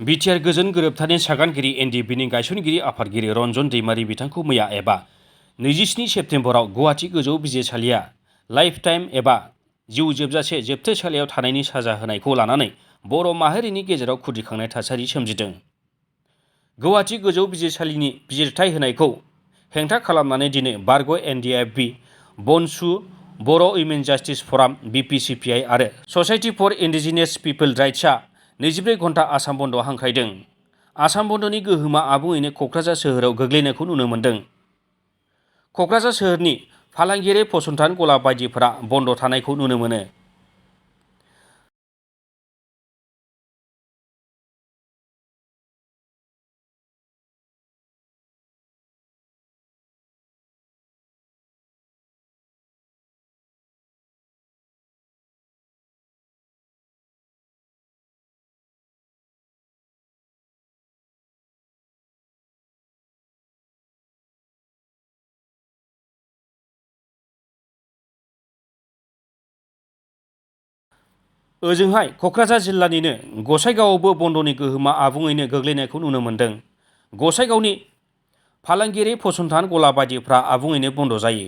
BTR गोजोन गोरोबथानि सागानगिरि एनडिएफबिनि गायसनगिरि आफादगिरि रन्जन दैमारि बिथांखौ मैया एबा 27 सेप्तेम्बराव गुवाहाटी गोजौ बिजिरसालिया लाइफ टाइम एबा जिउ जोबजासे जोबथेसालियाव थानायनि साजा होनायखौ लानानै बर' माहारिनि गेजेराव खुद्रिखांनाय थासारि सोमजिदों। गुवाहाटी गोजौ बिजिरसालिनि बिजिरथाय होनायखौ हेंथा खालामनानै दिनै बारग' एनडिएफबि, बनसु, बर' उइमेन जास्टिस फराम, बिपिसिपिआइ आरो ससाइटि फर इन्डिजिनियास पिपोल राइट्सआ 24 घन्टा आसाम बन्द हांख्रायदों। आसाम बन्दनि गोहोमा आबुङैनो क'क्राझार सोहोराव गोग्लैनायखौ नुनो मोन्दों। क'क्राझार सोहोरनि फालांगियारि फसंथान गला बायदिफोरा बन्द थानायखौ नुनो मोनो। ओजोंहाय क'क्राझार जिल्लानिनो गसाइगावआवबो बन्दनि गोहोमा आबुङैनो गोग्लैनायखौ नुनो मोन्दों। गसाइगावनि फालांगियारि फसंथान गला बायदिफ्रा आबुङैनो बन्द जायो।